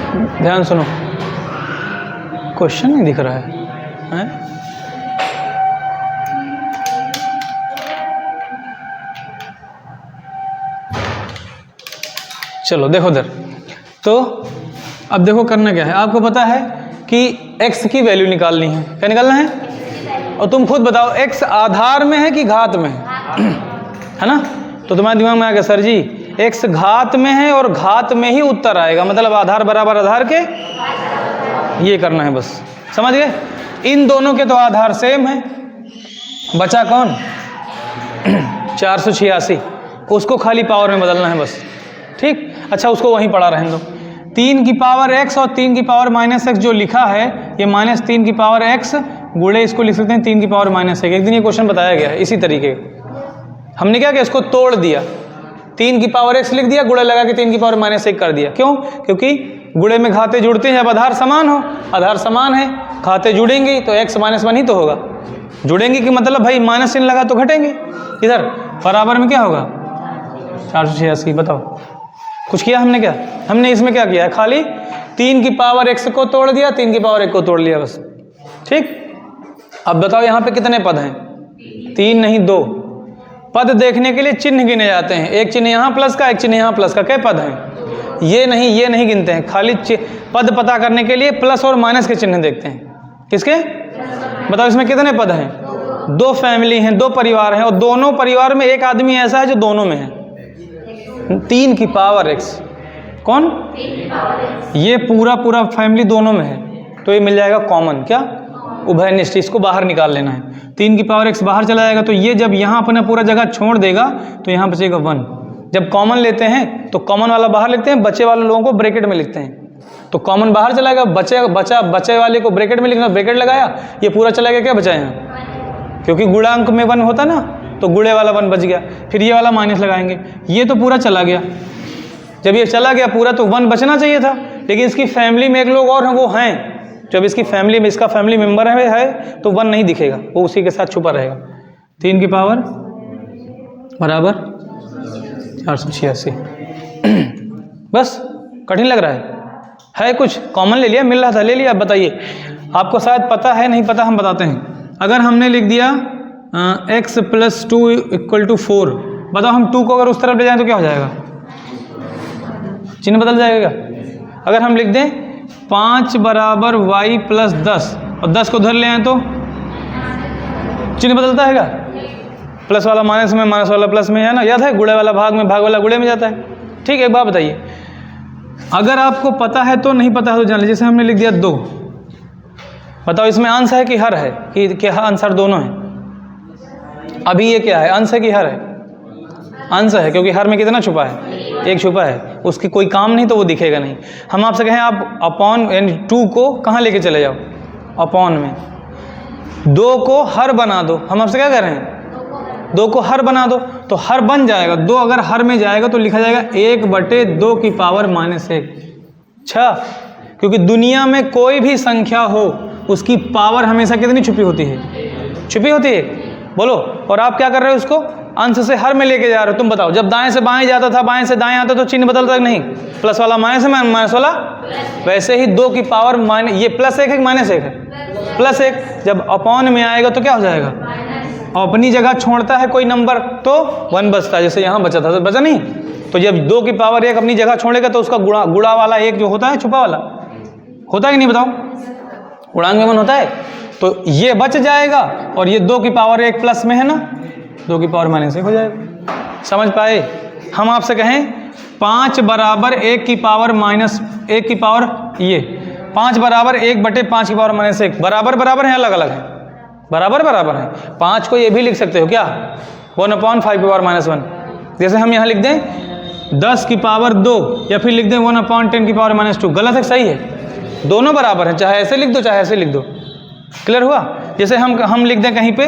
ध्यान सुनो, क्वेश्चन नहीं दिख रहा है, हैं? चलो देखो इधर, तो अब देखो करना क्या है, आपको पता है कि x की वैल्यू निकालनी है, क्या निकालना है? और तुम खुद बताओ x आधार में है कि घात में है ना? तो तुम्हारे दिमाग में आ गया सर जी x घात में है और घात में ही उत्तर आएगा, मतलब आधार बराबर आधार के, ये करना है बस, समझ गए? इन दोनों के तो आधार सेम है, बचा कौन? 486, उसको खाली पावर में बदलना है बस, ठीक। अच्छा उसको वहीं पड़ा रहने दो। 3 की पावर x और 3 की पावर -x जो लिखा है, ये -3 की पावर x गुणे इसको लिख सकते हैं 3 की पावर -1। एक दिन ये क्वेश्चन बताया गया है इसी तरीके, हमने क्या किया, इसको तोड़ दिया, 3 की पावर x लिख दिया, गुणे लगा के 3 की पावर -1 कर दिया। क्यों? क्योंकि गुणे में घाते जुड़ते हैं जब आधार समान हो, आधार समान है, घाते जुड़ेंगी तो x -1 ही तो होगा, जुड़ेंगी कि मतलब भाई माइनस चिन्ह लगा तो घटेंगे, इधर बराबर में क्या होगा 486। बताओ कुछ किया हमने? क्या हमने इसमें क्या किया है, खाली 3 की पावर x को तोड़ दिया, 3 की पावर 1 को तोड़ लिया बस, ठीक। अब बताओ यहाँ पे कितने पद हैं? 3 नहीं 2 पद। देखने के लिए चिन्ह गिने जाते हैं, एक चिन्ह यहाँ प्लस का, एक चिन्ह यहाँ प्लस का, क्या पद हैं? ये नहीं गिनते हैं, खाली पद पता करने के लिए प्लस और माइनस के चिन्ह देखते हैं। किसके? बताओ इसमें कितने पद हैं? 2 फैमिली हैं, 2 परिवार हैं, और दोनों परिवार में एक आदमी ऐसा है जो दोनों में है। 3 की पावर x, कौन? ये पूरा फैमिली दोनों में है, तो ये मिल जाएगा कॉमन, क्या? उभयनिष्ठ। इसको बाहर निकाल लेना है, 3 की पावर x बाहर चला जाएगा, तो ये जब यहाँ अपना पूरा जगह छोड़ देगा तो यहाँ बचेगा 1। जब कॉमन लेते हैं तो कॉमन वाला बाहर लिखते हैं, बचे वाले लोगों को ब्रैकेट में लिखते हैं, तो कॉमन बाहर चला गया, बचे वाले को ब्रैकेट में लिखना, ब्रैकेट लगाया, ये पूरा चला गया, क्या बचा यहाँ? क्योंकि गुणांक में 1 होता ना, तो गुणे वाला 1 बच गया, फिर ये वाला माइनस लगाएंगे, ये तो पूरा चला गया। जब ये चला गया पूरा तो 1 बचना चाहिए था, लेकिन इसकी फैमिली में एक लोग और हैं, वो हैं, जब इसकी फैमिली में इसका फैमिली मेंबर है तो 1 नहीं दिखेगा, वो उसी के साथ छुपा रहेगा। 3 की पावर बराबर 486। बस कठिन लग रहा है कुछ? कॉमन ले लिया, मिल रहा था, ले लिया। अब बताइए, आपको शायद पता है, नहीं पता हम बताते हैं। अगर हमने लिख दिया x + 2 = 4, बताओ हम 2 को अगर उस तरफ ले जाएं तो क्या हो जाएगा? चिन्ह बदल जाएगा। अगर हम लिख दें 5 बराबर y + 10 और 10 को उधर ले आए तो चिन्ह बदलता है क्या? प्लस वाला माइनस में, माइनस वाला प्लस में, है ना? याद है, गुणे वाला भाग में, भाग वाला गुणे में जाता है, ठीक है। एक बात बताइए, अगर आपको पता है तो, नहीं पता है तो जान लीजिए। जैसे हमने लिख दिया 2, बताओ इसमें अंश है कि हर है? कि अंश हर दोनों है? अभी ये क्या है, अंश है कि हर है? अंश है, क्योंकि हर में कितना छुपा है? 1 छुपा है, उसकी कोई काम नहीं तो वो दिखेगा नहीं। हम आपसे कहें आप अपॉन यानी 2 को कहाँ लेके चले जाओ? अपॉन में। 2 को हर बना दो, हम आपसे क्या कह रहे हैं? 2 को हर बना दो, तो हर बन जाएगा। 2 अगर हर में जाएगा तो लिखा जाएगा 1/2 की पावर -1। अच्छा, क्योंकि दुनिया में कोई भी संख्या हो उसकी पावर हमेशा कितनी छुपी होती है? छुपी होती है, बोलो। और आप क्या कर रहे हो, उसको अंश से हर में लेके जा रहे हो। तुम बताओ, जब दाएं से बाएं जाता था, बाएं से दाएं आता तो चिन्ह बदलता नहीं? प्लस वाला माइनस में, माइनस वाला, वैसे ही 2 की पावर ये +1 है कि -1 है? +1। जब अपॉन में आएगा तो क्या हो जाएगा? अपनी जगह छोड़ता है कोई नंबर तो 1 बचता है, जैसे यहाँ बचा था, तो बचा नहीं। तो जब 2 की पावर 1 अपनी जगह छोड़ेगा तो उसका गुणा वाला 1 जो होता है, छुपा वाला होता है कि नहीं? बताओ, गुणांक में 1 होता है, तो ये बच जाएगा। और ये 2 की पावर 1 प्लस में है ना, 2 की पावर -1 हो जाएगा। समझ पाए? हम आपसे कहें 5 बराबर 1 की पावर -1 की पावर, ये 5 बराबर 1/5 की पावर -1, बराबर बराबर है, अलग अलग है? बराबर बराबर है। 5 को ये भी लिख सकते हो क्या? 1/5 की पावर -1। जैसे हम यहाँ लिख दें 10 की पावर 2, या फिर लिख दें 1/10 की पावर -2। गलत है, सही है? दोनों बराबर हैं, चाहे ऐसे लिख दो चाहे ऐसे लिख दो। क्लियर हुआ? जैसे हम लिख दें कहीं पे,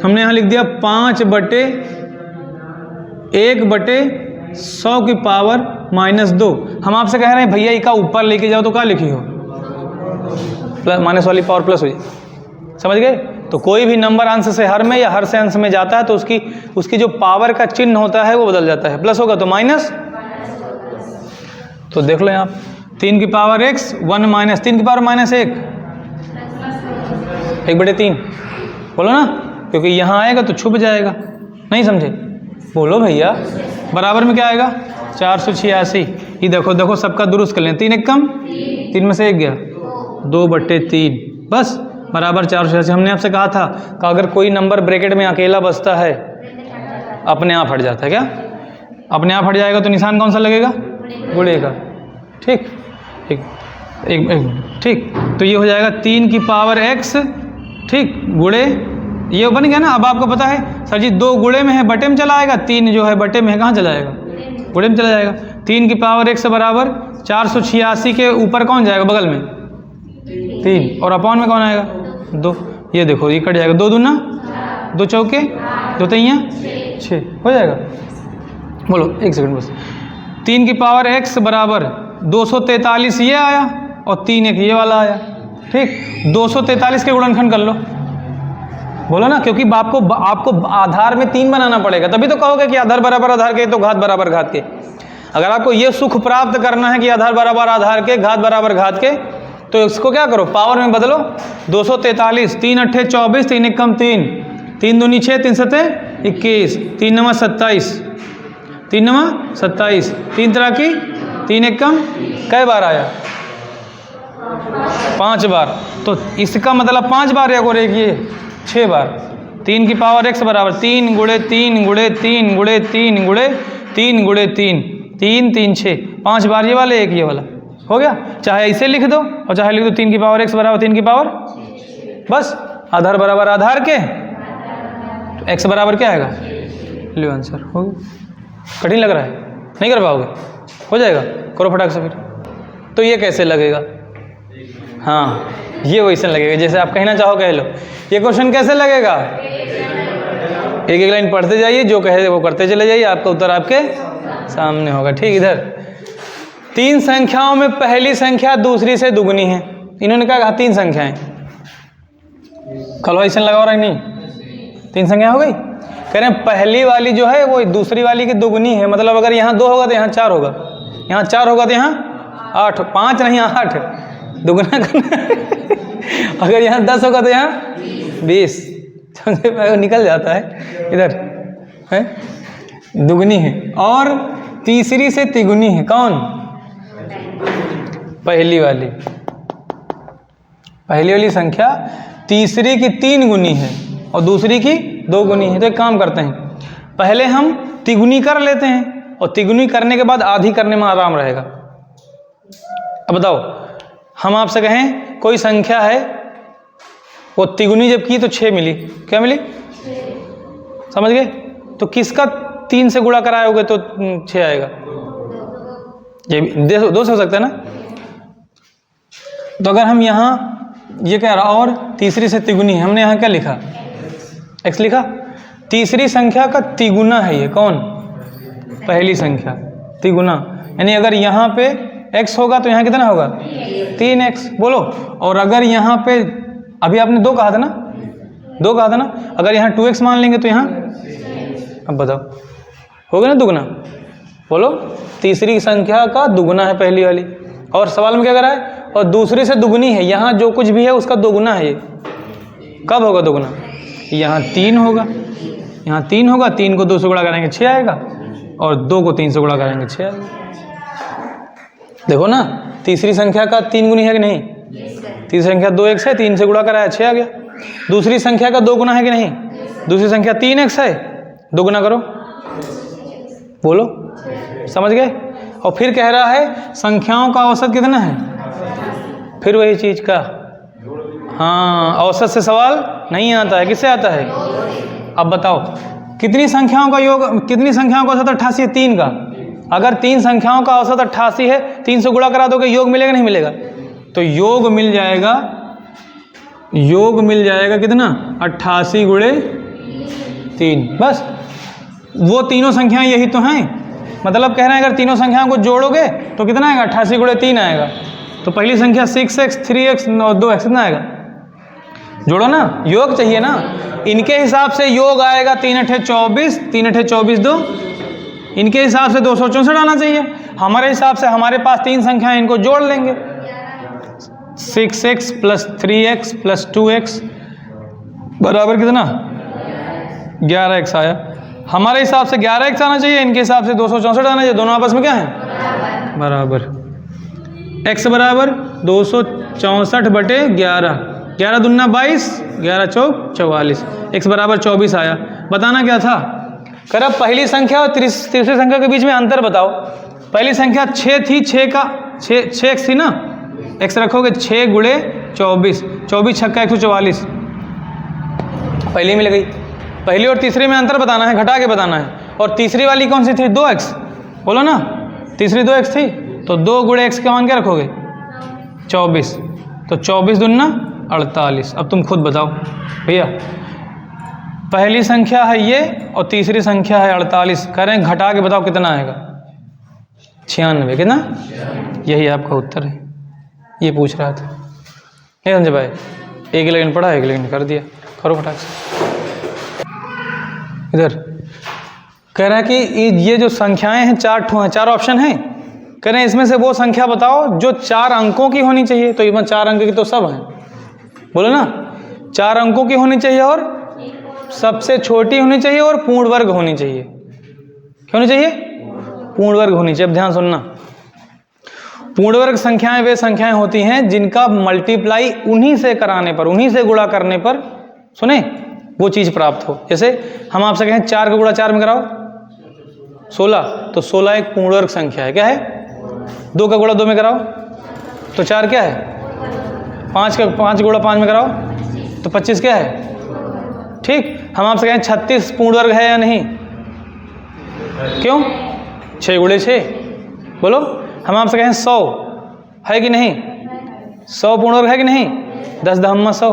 हमने यहाँ लिख दिया 5/1/100 की पावर -2। हम आपसे कह रहे हैं भैया इका ऊपर लेके जाओ तो क्या लिखी हो? प्लस, माइनस वाली पावर प्लस हो जाए। समझ गए? तो कोई भी नंबर अंश से हर में या हर से अंश में जाता है तो उसकी जो पावर का चिन्ह होता है वो बदल जाता है। प्लस होगा तो माइनस। तो देख लो यहाँ 3 की पावर x 1 माइनस 3 की पावर माइनस 1 1/3 बोलो ना, क्योंकि यहाँ आएगा तो छुप जाएगा। नहीं समझे? बोलो भैया। बराबर में क्या आएगा? 486। ये देखो देखो सबका दुरुस्त कर लें। 3 एक कम, 3 में से 1 गया, 2/3 बस बराबर 486। हमने आपसे कहा था कि अगर कोई नंबर ब्रैकेट में अकेला बचता है अपने आप हट जाता है। क्या अपने आप हट जाएगा? तो निशान कौन सा लगेगा? गुणे का। ठीक, एक ठीक। तो ये हो जाएगा 3 की पावर x, ठीक, गुणे, ये बन गया ना। अब आपको पता है सर जी 2 गुणे में है बटे में चला आएगा, 3 जो है बटे में है कहाँ चला जाएगा? गुणे में चला जाएगा। 3 की पावर x बराबर 486 के ऊपर कौन जाएगा? बगल में 3 और अपॉन में कौन आएगा? 2। ये देखो ये कट जाएगा, 2 दूना 2 चौके 2 तैया 6 हो जाएगा। बोलो एक सेकंड बस। 3 की पावर x बराबर 243 ये आया और 3 एक ये वाला आया। ठीक, 243 के गुणनखंड कर लो। बोलो ना, क्योंकि आपको आधार में 3 बनाना पड़ेगा, तभी तो कहोगे कि आधार बराबर आधार के तो घात बराबर घात के। अगर आपको ये सुख प्राप्त करना है कि आधार बराबर आधार के घात बराबर घात के, तो इसको क्या करो? पावर में बदलो। 243, 3 अट्ठे 24, 3 एक कम 3, 3 दूनी 6, 3 सत्ते 21, 3 नवा 27, 3 नवा 27, 3 तरह की 3 एक कम कई बार आया? 5 बार। तो इसका मतलब 5 बार या गोरे की 6 बार। 3 की पावर x बराबर 3 गुणे 3 गुणे 3 गुणे 3 गुणे 3 गुणे 3, 3 3 6, 5 बार ये वाले 1 ये वाला हो गया। चाहे ऐसे लिख दो और चाहे लिख दो 3 की पावर x बराबर 3 की पावर, बस आधार बराबर आधार के, तो x बराबर क्या आएगा? लो आंसर हो गया। कठिन लग रहा है? नहीं कर पाओगे? हो जाएगा, करो फटाक से फिर। तो ये कैसे लगेगा? हाँ, ये वैसे लगेगा जैसे आप कहना चाहो कह लो। ये क्वेश्चन कैसे लगेगा? एक एक लाइन पढ़ते जाइए, जो कहे वो करते चले जाइए, आपका उत्तर आपके सामने होगा। ठीक, इधर 3 संख्याओं में पहली संख्या दूसरी से दुगनी है। इन्होंने क्या कहा? 3 संख्याएं। कैलकुलेशन लगाओ रहा नहीं? 3 संख्या हो गई। कह रहे हैं पहली वाली जो है वो दूसरी वाली की दुगनी है। मतलब अगर यहाँ 2 होगा तो यहाँ 4 होगा, यहाँ 4 होगा तो यहाँ 8, 5 नहीं 8, दुगना करना। अगर यहाँ 10 होगा तो यहाँ 20, समझे? निकल जाता है इधर है, दुगनी है। और तीसरी से तिगुनी है। कौन? पहली वाली। पहली वाली संख्या तीसरी की 3 गुनी है और दूसरी की 2 गुनी है। तो एक काम करते हैं, पहले हम तिगुनी कर लेते हैं और तिगुनी करने के बाद आधी करने में आराम रहेगा। अब बताओ, हम आपसे कहें कोई संख्या है वो तिगुनी जब की तो 6 मिली। क्या मिली? समझ गए? तो किसका 3 से गुणा कराओगे तो 6 आएगा? ये 2 से हो सकता है ना। तो अगर हम यहाँ ये कह रहा और तीसरी से तिगुनी, हमने यहाँ क्या लिखा? x लिखा। तीसरी संख्या का तिगुना है ये। कौन? पहली संख्या तिगुना। यानी अगर यहाँ पे x होगा तो यहाँ कितना होगा? 3x। बोलो। और अगर यहाँ पे अभी आपने 2 कहा था ना, 2 कहा था ना, अगर यहाँ 2x मान लेंगे तो यहाँ, अब बताओ होगा ना दुगना? बोलो। तीसरी संख्या का दुगना है पहली वाली। और सवाल में क्या करा है? और दूसरी से दुगनी है। यहाँ जो कुछ भी है उसका दोगुना है ये। कब होगा दोगुना? यहाँ 3 होगा, यहाँ 3 होगा, 3 को 2 से गुणा करेंगे 6 आएगा, और 2 को 3 से गुणा करेंगे 6 आएगा। देखो ना, तीसरी संख्या का 3 गुनी है कि नहीं? तीसरी संख्या 2x है, 3 से गुणा कराया 6 आ गया। दूसरी संख्या का 2 गुना है कि नहीं? दूसरी संख्या 3x है, 2 गुना करो। बोलो, समझ गए? और फिर कह रहा है संख्याओं का औसत कितना है? फिर वही चीज का, हाँ, औसत से सवाल नहीं आता है। किससे आता है? अब बताओ कितनी संख्याओं का योग, कितनी संख्याओं का औसत 88 है? 3 का। अगर 3 संख्याओं का औसत 88 है, 3 से गुणा करा दोगे, योग मिलेगा नहीं मिलेगा? तो योग मिल जाएगा, योग मिल जाएगा कितना? 88 गुणे 3। बस वो तीनों संख्याएं यही तो हैं। मतलब कह रहे हैं अगर तीनों संख्याओं को जोड़ोगे तो कितना आएगा? 88 गुणे 3 आएगा। तो पहली संख्या 6x, 3x और 2x कितना आएगा? जोड़ो ना, योग चाहिए ना। इनके हिसाब से योग आएगा 3 अठे 24, 3 अठे 24, 2 इनके हिसाब से 264 आना चाहिए। हमारे हिसाब से हमारे पास 3 संख्याएं, इनको जोड़ लेंगे। 6x + 3x + 2x बराबर कितना? 11x आया। हमारे हिसाब से 11x आना चाहिए, इनके हिसाब से 264 आना चाहिए। दोनों आपस में क्या है? बराबर। x बराबर 264/11, 11 दूना 22, 11 चौक 44, x बराबर 24 आया। बताना क्या था? कर अब पहली संख्या और तीसरी संख्या के बीच में अंतर बताओ। पहली संख्या 6 थी, 6x थी ना, x रखोगे 6 गुणे 24, 24 छक्का 144, पहली मिल गई। पहली और तीसरी में अंतर बताना है, घटा के बताना है। और तीसरी वाली कौन सी थी? 2x, बोलो ना, तीसरी 2x थी, तो 2 गुणे x का मान क्या रखोगे? 24, तो 24 दूना 48। अब तुम खुद बताओ भैया, पहली संख्या है ये और तीसरी संख्या है 48, कह रहे हैं घटा के बताओ कितना आएगा? 96। कितना? यही आपका उत्तर है। ये पूछ रहा था, नहीं समझे भाई? एक ही लाइन पढ़ा, एक लाइन कर दिया, करो फटाक से। इधर कह रहा है कि ये जो संख्याएं हैं 4 ठो हैं, 4 ऑप्शन हैं। कह रहे हैं इसमें से वो संख्या बताओ जो 4 अंकों की होनी चाहिए। तो इसमें 4 अंक की तो सब हैं, बोलो ना, 4 अंकों की होनी चाहिए और सबसे छोटी होनी चाहिए और पूर्ण वर्ग होनी चाहिए। क्या होनी चाहिए? पूर्ण वर्ग होनी चाहिए। अब ध्यान सुनना, पूर्ण वर्ग संख्याएं वे संख्याएं होती हैं जिनका मल्टीप्लाई उन्हीं से कराने पर, उन्हीं से गुणा करने पर, सुने, वो चीज प्राप्त हो। जैसे हम आपसे कहें 4 का गुणा 4 में कराओ 16, तो 16 एक पूर्ण वर्ग संख्या है। क्या है? 2 का गुणा 2 में कराओ तो 4 क्या है? 5 का 5 गुणा 5 में कराओ तो 25 क्या है? ठीक। हम आपसे कहें 36 पूर्ण वर्ग है या नहीं? क्यों? 6 गुणे 6, बोलो। हम आपसे कहें 100 है कि नहीं? 100 पूर्ण वर्ग है कि नहीं? 10 दहम्मा 100।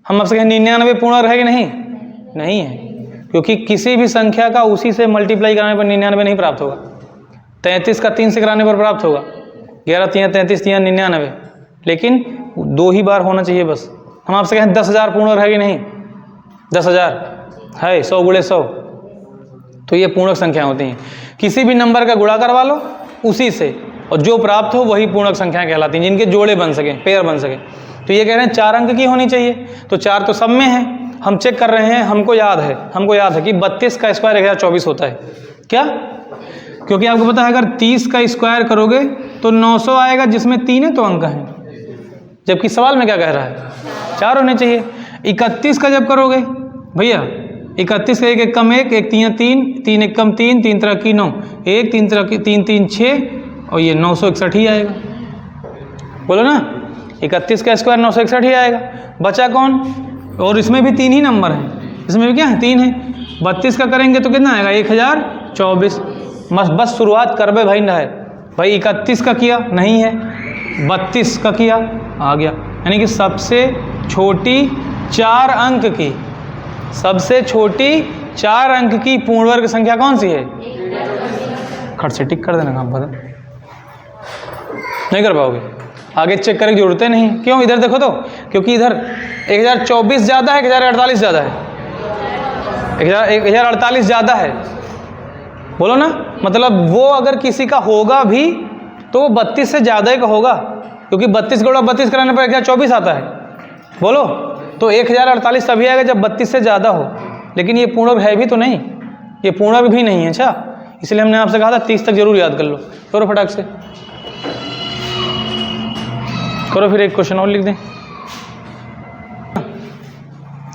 हम आपसे कहें 99 पूर्ण वर्ग है कि नहीं? नहीं है, क्योंकि किसी भी संख्या का उसी से मल्टीप्लाई कराने पर 99 नहीं प्राप्त होगा। 33 का 3 से कराने पर प्राप्त होगा, 11 3 33 3 99, लेकिन 2 ही बार होना चाहिए बस। हम आपसे कहें 10,000 पूर्ण वर्ग है कि नहीं? 10,000 है, 100 गुणे 100, तो ये पूर्णक संख्या होती हैं। किसी भी नंबर का गुणा करवा लो उसी से, और जो प्राप्त हो वही पूर्णक संख्या कहलाती हैं, जिनके जोड़े बन सके, पेयर बन सके। तो ये कह रहे हैं 4 अंक की होनी चाहिए, तो 4 तो सब में है। हम चेक कर रहे हैं, हमको याद है कि 32 का स्क्वायर 1024 होता है। क्या? क्योंकि आपको पता है अगर 30 का स्क्वायर करोगे तो 900 आएगा, जिसमें 3 है तो अंक हैं, जबकि सवाल में क्या कह रहा है? 4 होने चाहिए। 31 का जब करोगे भैया, 31 का 1 1 कम 1, 1 3 3, 3 1 कम 3, 3 3 की 9, 1 3 3 की 3 3 6, और ये 961 ही आएगा, बोलो ना। 31 का स्क्वायर 961 ही आएगा। बचा कौन? और इसमें भी 3 ही नंबर हैं, इसमें भी क्या है? 3 है। 32 का करेंगे तो कितना आएगा? 1024। बस शुरुआत कर बे भाई ना है भाई। 31 का किया नहीं है, 32 का किया आ गया। यानी कि सबसे छोटी 4 अंक की, सबसे छोटी 4 अंक की पूर्ण वर्ग संख्या कौन सी है? खट से टिक कर देना, काम पता नहीं कर पाओगे, आगे चेक करने की जरूरत नहीं। क्यों? इधर देखो तो, क्योंकि इधर 1024 ज़्यादा है, 1048 ज़्यादा है, 1048 ज़्यादा है, बोलो ना। मतलब वो अगर किसी का होगा भी तो वो 32 से ज़्यादा ही का होगा, क्योंकि 32 गुणा 32 कराने पर 1024 आता है, बोलो। तो 1048 तभी आएगा जब 32 से ज़्यादा हो, लेकिन ये पूर्ण वर्ग है भी तो नहीं, ये पूर्ण वर्ग भी नहीं है। अच्छा, इसलिए हमने आपसे कहा था 30 तक जरूर याद कर लो। करो फटाक से करो, फिर एक क्वेश्चन और लिख दें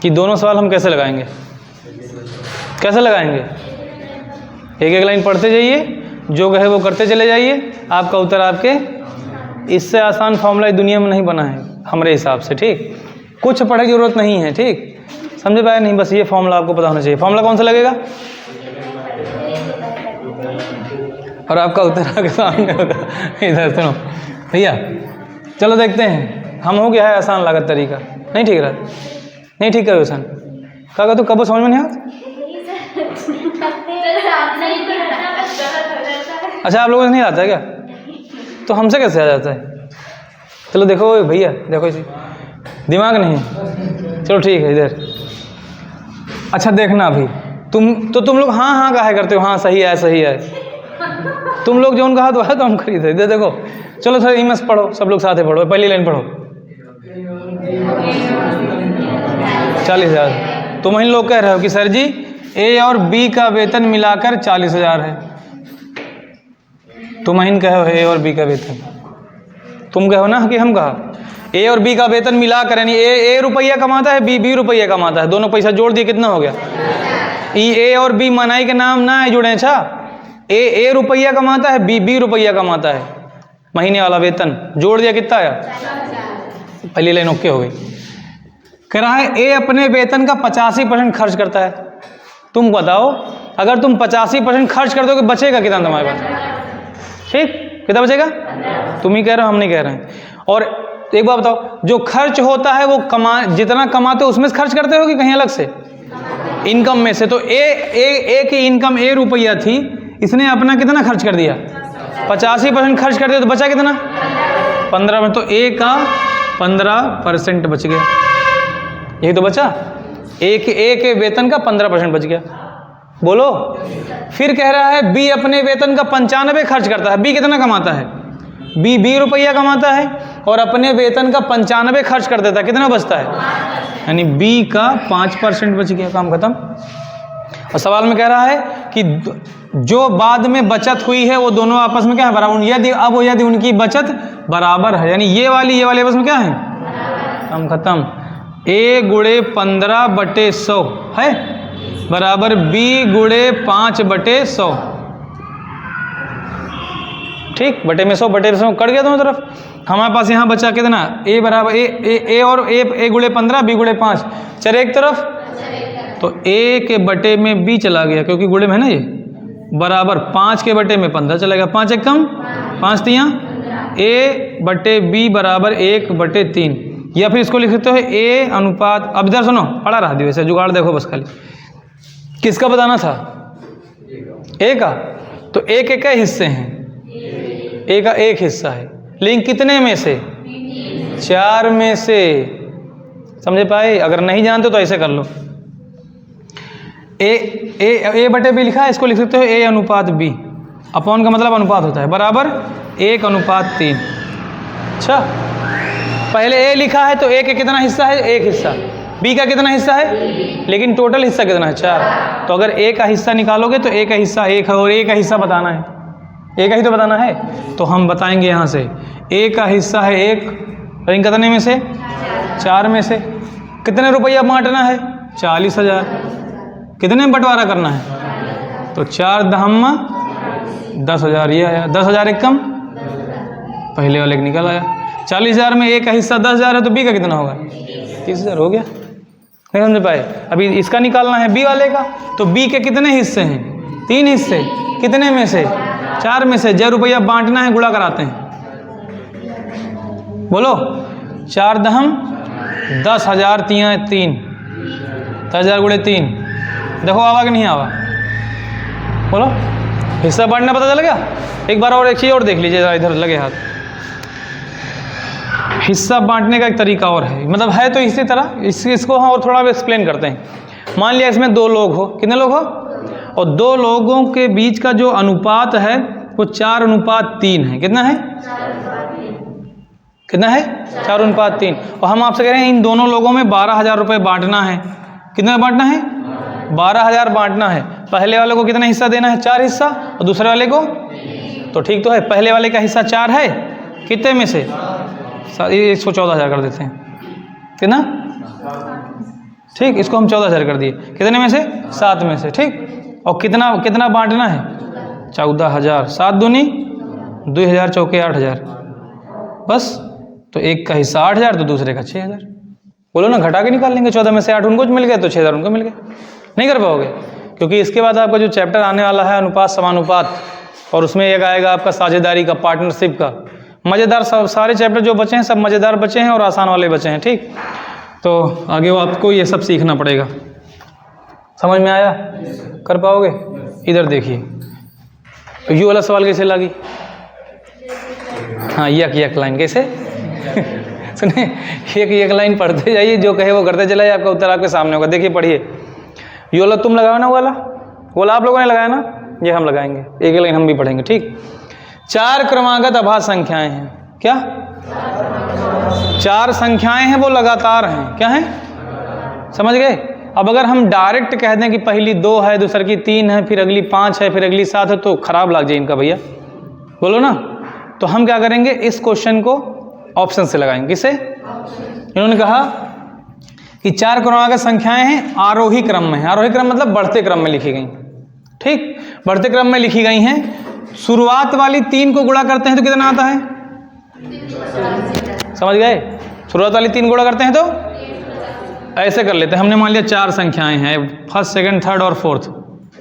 कि दोनों सवाल हम कैसे लगाएंगे, कैसे लगाएंगे। एक एक लाइन पढ़ते जाइए, जो कहे वो करते चले जाइए, आपका उत्तर आपके। इससे आसान फॉर्मूला दुनिया में नहीं बना है हमारे हिसाब से, ठीक। कुछ पढ़ने की जरूरत नहीं है, ठीक, समझे पाए नहीं? बस ये फॉर्मूला आपको पता होना चाहिए। फॉर्मूला कौन सा लगेगा? और आपका उत्तर आपके सामने होगा। इधर सुनो भैया, चलो देखते हैं। हम हो गया है आसान लागत तरीका, नहीं ठीक रहा, नहीं ठीक करो आसान। कहा तो कब समझ में नहीं आता? अच्छा, आप लोगों से नहीं आता है क्या? तो हमसे कैसे आ जाता है? चलो देखो भैया, देखो इसी दिमाग नहीं, चलो ठीक है। इधर अच्छा देखना, अभी तुम लोग हाँ हाँ काहे करते हो, हाँ सही है सही है, तुम लोग जो कहा तो है तो हम खरीदे दे। देखो चलो सर इमस पढ़ो, सब लोग साथ ही पढ़ो, पहली लाइन पढ़ो। 40,000। तुम इन लोग कह रहे हो कि सर जी ए और बी का वेतन मिलाकर 40,000 है। तुम इन कहो ए और बी का वेतन, तुम कहो ना कि हम कहा ए और बी का वेतन मिला कर, यानी ए रुपया कमाता है, बी रुपया कमाता है, दोनों पैसा जोड़ दिए कितना हो गया। ए और बी मनाई के नाम ना है जुड़े, अच्छा ए रुपया कमाता है, बी रुपया कमाता है, महीने वाला वेतन जोड़ दिया कितना आया। पहली लाइन ओके हो गई। कह रहा है ए अपने वेतन का 85% खर्च करता है। तुम बताओ अगर तुम 85% खर्च कर दोगे बचेगा कितना तुम्हारे पास, ठीक कितना बचेगा। तुम ही कह रहे हो, हम नहीं कह रहे हैं। और एक बात बताओ, जो खर्च होता है वो जितना कमाते हो उसमें से खर्च करते हो कि कहीं अलग से, इनकम में से। तो ए की इनकम ए रुपया थी, इसने अपना कितना खर्च कर दिया, 85% खर्च कर दिया, तो बचा कितना 15। तो ए का 15% बच गया, यही तो बचा। ए के वेतन का 15% बच गया। बोलो। फिर कह रहा है बी अपने वेतन का 95 खर्च करता है। बी कितना कमाता है, बी रुपया कमाता है और अपने वेतन का 95 खर्च कर देता है, कितना बचता है, यानी बी का 5% बच गया, काम खत्म। और सवाल में कह रहा है कि जो बाद में बचत हुई है वो दोनों आपस में क्या है, बराबर। यदि उनकी बचत बराबर है, यानी ये वाली आपस में क्या है, काम खत्म। ए गुणे 15/100 है बराबर बी गुणे 5/100, ठीक, बटे में 100 कट गया दोनों तरफ। हमारे पास यहाँ बचा कितना, ए बराबर ए और ए गुणे 15 बी गुणे 5, चले एक तरफ, तो ए के बटे में बी चला गया क्योंकि गुणे में है ना ये, बराबर 5 के बटे में 15 चला गया, 5 एक कम 5 तियाँ, ए बटे बी बराबर 1/3। या फिर इसको लिख सकते हो ए अनुपात। अब इधर सुनो, पढ़ा रहा दी वैसे, जुगाड़ देखो बस खाली। किसका बताना था, ए का। तो ए के कई हिस्से हैं, ए का एक हिस्सा है, लेकिन कितने में से, 4 में से। समझे पाए। अगर नहीं जानते तो ऐसे कर लो, ए बटे बी लिखा है, इसको लिख सकते हो ए अनुपात बी। अपॉन का मतलब अनुपात होता है, बराबर 1/3। अच्छा, पहले ए लिखा है तो ए का कितना हिस्सा है, एक हिस्सा। बी का कितना हिस्सा है, लेकिन टोटल हिस्सा कितना है, 4। तो अगर ए का हिस्सा निकालोगे तो ए का हिस्सा 1 है और ए का हिस्सा बताना है, ए का ही तो बताना है। तो हम बताएंगे यहाँ से ए का हिस्सा है 1, लेकिन कितने में से, 4 में से। कितने रुपया बांटना है, 40,000। कितने में बंटवारा करना है, तो 4 दहम्मा 10,000 ये आया। 10,000 एक कम, पहले वाले निकल आया। 40,000 में ए का हिस्सा 10,000 है तो बी का कितना होगा, 30,000 हो गया। नहीं समझ पाए। अभी इसका निकालना है बी वाले का। तो बी के कितने हिस्से हैं, 3 हिस्से। कितने में से, 4 में से। जो रुपया बांटना है गुणा कराते हैं, बोलो। 4 दहम 10,000 तियाँ 3, 10,000 गुणे 3। देखो आवा कि नहीं आवा, बोलो। हिस्सा बांटना पता चल गया। एक बार और एक चीज़ और देख लीजिए जरा, इधर लगे हाथ। हिस्सा बांटने का एक तरीका और है, मतलब है तो इसी तरह, इसको हम और थोड़ा एक्सप्लेन करते हैं। मान लिया इसमें 2 लोग हो, कितने लोग हो, और 2 लोगों के बीच का जो अनुपात है वो 4:3 है। कितना है, कितना है, 4:3। और हम आपसे कह रहे हैं इन दोनों लोगों में 12,000 रुपये बांटना है। कितना बांटना है, 12,000 बांटना है। पहले वाले को कितना हिस्सा देना है, 4 हिस्सा, और दूसरे वाले को, तो ठीक तो है। पहले वाले का हिस्सा 4 है, कितने में से, 114,000 कर देते हैं। कितना, ठीक, इसको हम 14,000 कर दिए। कितने में से, 7 में से, ठीक। और कितना बांटना है, 14,000। 7 दूनी 2,000, चौके 8,000, बस। तो एक का हिस्सा 8,000 तो दूसरे का 6,000। बोलो ना, घटा के निकाल लेंगे। 14 में से 8 उनको मिल गए तो 6,000 उनको मिल गए। नहीं कर पाओगे, क्योंकि इसके बाद आपका जो चैप्टर आने वाला है अनुपात समानुपात, और उसमें एक आएगा आपका साझेदारी का, पार्टनरशिप का। मज़ेदार सारे चैप्टर जो बचे हैं सब मज़ेदार बचे हैं और आसान वाले बचे हैं, ठीक। तो आगे वो आपको ये सब सीखना पड़ेगा। समझ में आया, कर पाओगे। इधर देखिए, तो ये वाला सवाल कैसे लगी, हाँ, यक लाइन कैसे सुने, एक लाइन पढ़ते जाइए, जो कहे वो करते चलाइए, आपका उत्तर आपके सामने होगा। देखिए पढ़िए, ये वाला तुम लगाओ ना, वो वाला आप लोगों ने लगाया ना, ये हम लगाएंगे, एक लाइन हम भी पढ़ेंगे। ठीक, 4 क्रमागत अभाज्य संख्याएं हैं। क्या 4 संख्याएं हैं, वो लगातार हैं। क्या है, समझ गए? अब अगर हम डायरेक्ट कह दें कि पहली 2 है, दूसरी की 3 है, फिर अगली 5 है, फिर अगली 7 है, तो खराब लग जाए इनका भैया, बोलो ना। तो हम क्या करेंगे, इस क्वेश्चन को ऑप्शन से लगाएंगे। किसे? इन्होंने कहा कि 4 क्रमागत संख्याएं हैं, आरोही क्रम में है। आरोही क्रम मतलब बढ़ते क्रम में लिखी गई। ठीक, बढ़ते क्रम में लिखी गई हैं। शुरुआत वाली 3 को गुणा करते हैं तो कितना आता है? समझ गए? शुरुआत वाली 3 गुणा करते हैं तो ऐसे कर लेते हैं। हमने मान लिया 4 संख्याएं हैं, फर्स्ट, सेकंड, थर्ड और फोर्थ,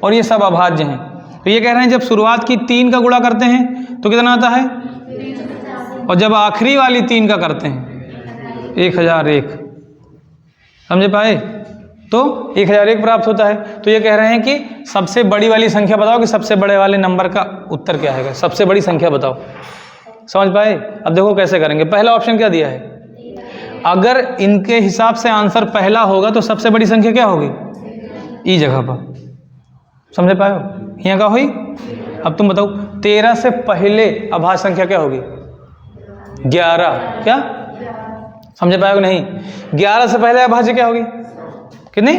और ये सब अभाज्य हैं। तो ये कह रहे हैं जब शुरुआत की 3 का गुणा करते हैं तो कितना आता है, और जब आखिरी वाली 3 का करते हैं 1001। समझे पाए? तो 1001 प्राप्त होता है। तो ये कह रहे हैं कि सबसे बड़ी वाली संख्या बताओ, कि सबसे बड़े वाले नंबर का उत्तर क्या है, सबसे बड़ी संख्या बताओ। समझ पाए? अब देखो कैसे करेंगे। पहला ऑप्शन क्या दिया है, अगर इनके हिसाब से आंसर पहला होगा तो सबसे बड़ी संख्या क्या होगी, ई जगह पर। समझ पाए हो? यहाँ का हुई। अब तुम बताओ 13 से पहले अभाज्य संख्या क्या होगी, 11। क्या समझ पाए हो? नहीं, 11 से पहले अभाज्य क्या होगी, कितनी?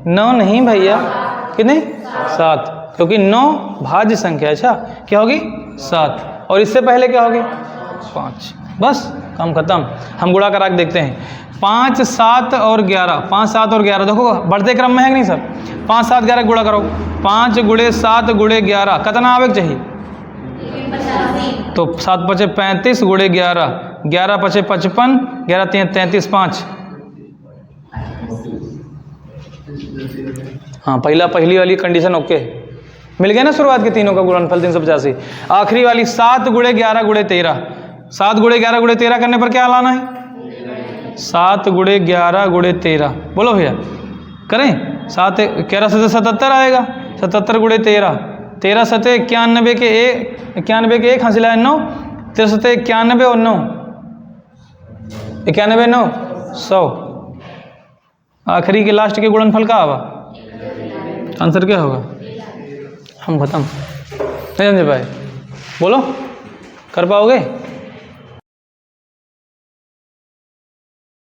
9 नहीं भैया, कितनी? 7, क्योंकि 9 भाज्य संख्या। अच्छा, क्या होगी? 7। और इससे पहले क्या होगी, 5। बस काम खत्म। हम गुणा करा के देखते हैं। 5, 7 और 11, 5, 7 और 11, देखो बढ़ते क्रम में है कि नहीं सर? 5, 7, 11 गुणा करो। 5 × 7 × 11 कितना आवे चाहिए, तो 7 × 5 = 35 × 11, 11 × 5 = 55, 11 × 3 = 33, 5। हाँ, पहली वाली कंडीशन ओके, मिल गया ना। शुरुआत के तीनों का गुणनफल 385। आखिरी वाली 7 × 11 × 13, 7 × 11 × 13 करने पर क्या लाना है, 7 × 11 × 13। बोलो भैया, करें? 7 11 से 77 आएगा, 77 × 13, 13 7 91 के 1 हासिल है 9, 13 7 91 और 9 91 9 100। आखिरी के लास्ट के गुणनफल का आवा, आंसर क्या होगा? हम खत्म। नहीं समझ पाए? बोलो, कर पाओगे?